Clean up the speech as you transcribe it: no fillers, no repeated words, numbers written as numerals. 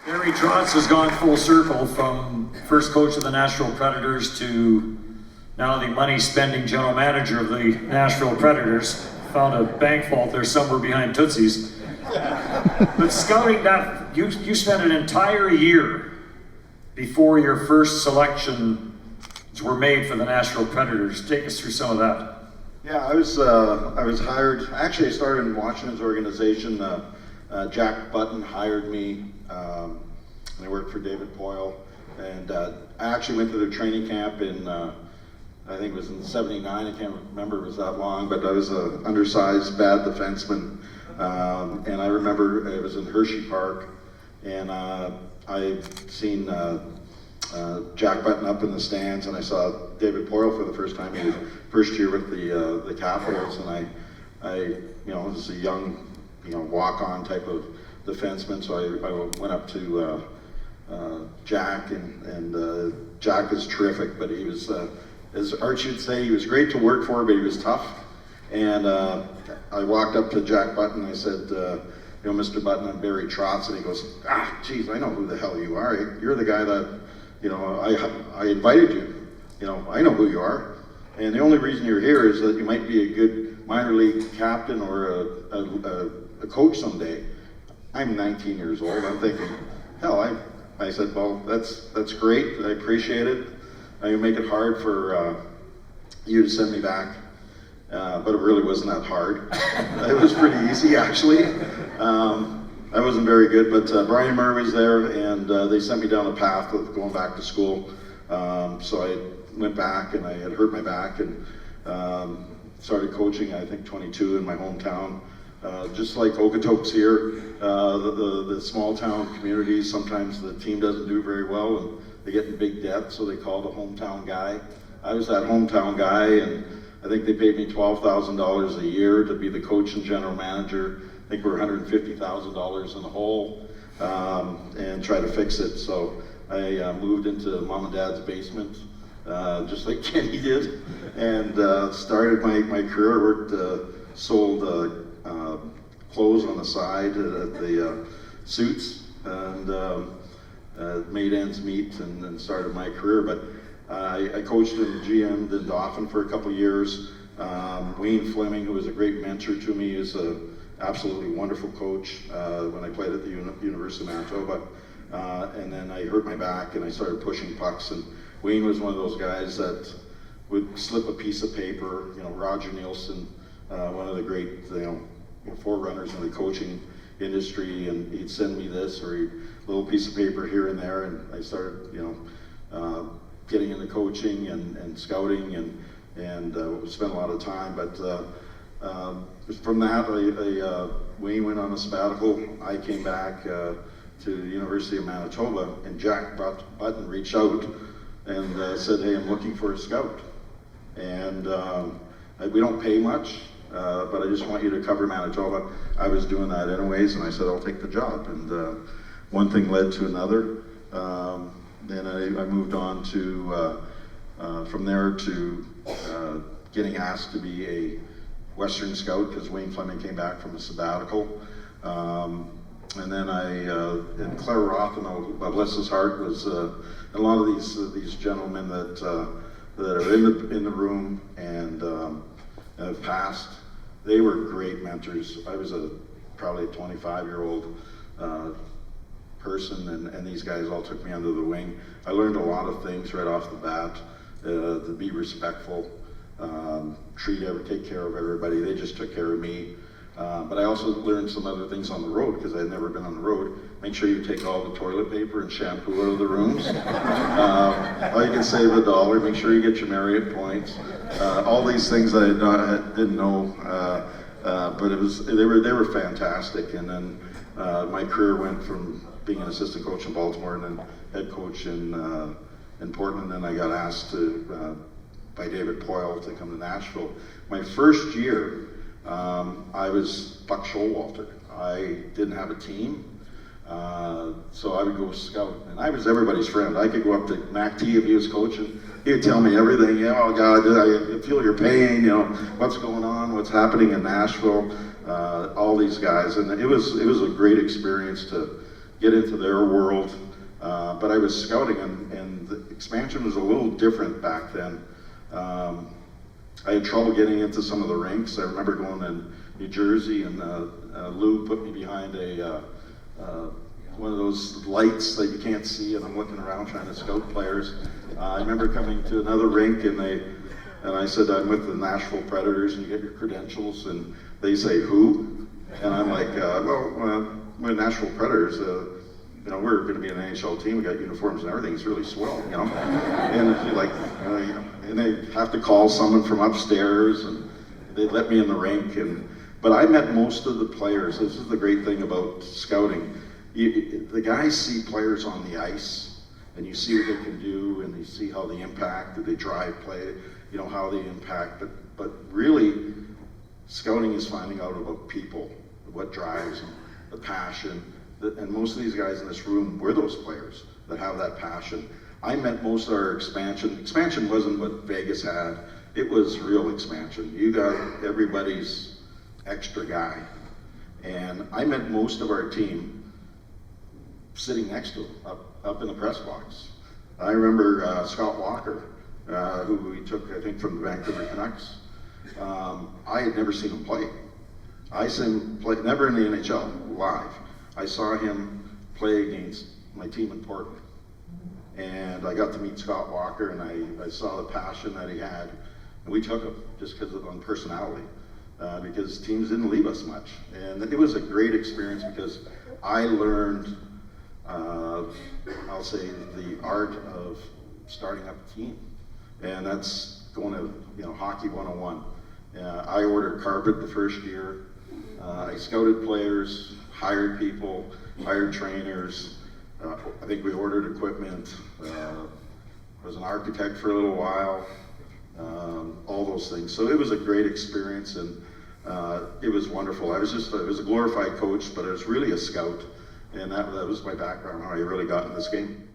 Barry Trotz has gone full circle from first coach of the Nashville Predators to now the money-spending general manager of the Nashville Predators. Found a bank vault there somewhere behind Tootsie's. But scouting that, you spent an entire year before your first selections were made for the Nashville Predators. Take us through some of that. Yeah, I was hired. Actually, I started in Washington's organization. Jack Button hired me. I worked for David Poyle, and I actually went to their training camp in, I think it was in '79. I can't remember, it was that long, but I was an undersized, bad defenseman. And I remember it was in Hershey Park, and I seen Jack Button up in the stands, and I saw David Poyle for the first time. He was first year with the Capitals, and I was a young, walk-on type of defenseman. So I went up to Jack, and Jack is terrific, but he was, as Archie would say, he was great to work for, but he was tough. And I walked up to Jack Button, and I said, Mr. Button, I'm Barry Trotz, and he goes, geez, I know who the hell you are. You're the guy that, I invited you. I know who you are. And the only reason you're here is that you might be a good minor league captain or a coach someday. I'm 19 years old. I'm thinking, hell, I said, well, that's great. I appreciate it. I can make it hard for you to send me back. But it really wasn't that hard. It was pretty easy, actually. I wasn't very good, but Brian Murray was there, and they sent me down a path of going back to school. So I went back, and I had hurt my back, and started coaching, I think 22 in my hometown. Just like Okotoks here, the small town communities, sometimes the team doesn't do very well, and they get in big debt, so they call the hometown guy. I was that hometown guy, and I think they paid me $12,000 a year to be the coach and general manager. I think we're $150,000 in the hole, and try to fix it. So I moved into mom and dad's basement, just like Kenny did, and started my career. Worked, sold clothes on the side at the Suits, and made ends meet, and started my career. But I coached and GM'd in Dauphin for a couple years. Wayne Fleming, who was a great mentor to me, is an absolutely wonderful coach when I played at the University of Manitoba. And then I hurt my back, and I started pushing pucks. And Wayne was one of those guys that would slip a piece of paper. Roger Nielsen, one of the great forerunners in the coaching industry, and he'd send me this or a little piece of paper here and there, and I started getting into coaching and scouting, and spent a lot of time. But from that, Wayne went on a sabbatical. I came back to the University of Manitoba, and Jack Button reached out and said, hey, I'm looking for a scout. And we don't pay much, but I just want you to cover Manitoba. I was doing that anyways, and I said, I'll take the job. And one thing led to another. Then I moved on to, from there to getting asked to be a Western scout, because Wayne Fleming came back from a sabbatical. And then and Claire Rotheno, bless his heart, was a lot of these gentlemen that are in the room and have passed. They were great mentors. I was probably a 25-year-old person, and these guys all took me under the wing. I learned a lot of things right off the bat, to be respectful, take care of everybody. They just took care of me. But I also learned some other things on the road, because I had never been on the road. Make sure you take all the toilet paper and shampoo out of the rooms. All you can save $1. Make sure you get your Marriott points. All these things I didn't know, but they were fantastic. And then my career went from being an assistant coach in Baltimore and then head coach in Portland. And I got asked by David Poyle to come to Nashville. My first year, I was Buck Showalter. I didn't have a team, so I would go scout, and I was everybody's friend. I could go up to Mac T if he was coaching. He would tell me everything. Oh God, I feel your pain. What's going on? What's happening in Nashville? All these guys, and it was a great experience to get into their world. But I was scouting, and the expansion was a little different back then. I had trouble getting into some of the rinks. I remember going in New Jersey, and Lou put me behind one of those lights that you can't see, and I'm looking around trying to scout players. I remember coming to another rink, and I said, I'm with the Nashville Predators, and you get your credentials, and they say, who? And I'm like, we're Nashville Predators. We're going to be an NHL team. We got uniforms and everything. It's really swell, And you're like, and they have to call someone from upstairs, and they let me in the rink. But I met most of the players. This is the great thing about scouting. The guys see players on the ice, and you see what they can do, and you see how they impact, that they drive play, how they impact. But really, scouting is finding out about people, what drives them, the passion. And most of these guys in this room were those players that have that passion. I met most of our expansion. Expansion wasn't what Vegas had. It was real expansion. You got everybody's extra guy. And I met most of our team sitting next to him, up in the press box. I remember Scott Walker, who we took, I think, from the Vancouver Canucks. I had never seen him play. I saw him play, never in the NHL, live. I saw him play against my team in Portland. And I got to meet Scott Walker, and I saw the passion that he had. And we took him just because of personality, because teams didn't leave us much. And it was a great experience because I learned, I'll say, the art of starting up a team. And that's going to, hockey 101. I ordered carpet the first year. I scouted players, hired people, hired trainers. I think we ordered equipment. Was an architect for a little while. All those things. So it was a great experience, and it was wonderful. I was a glorified coach, but I was really a scout, and that was my background, how I really got in this game.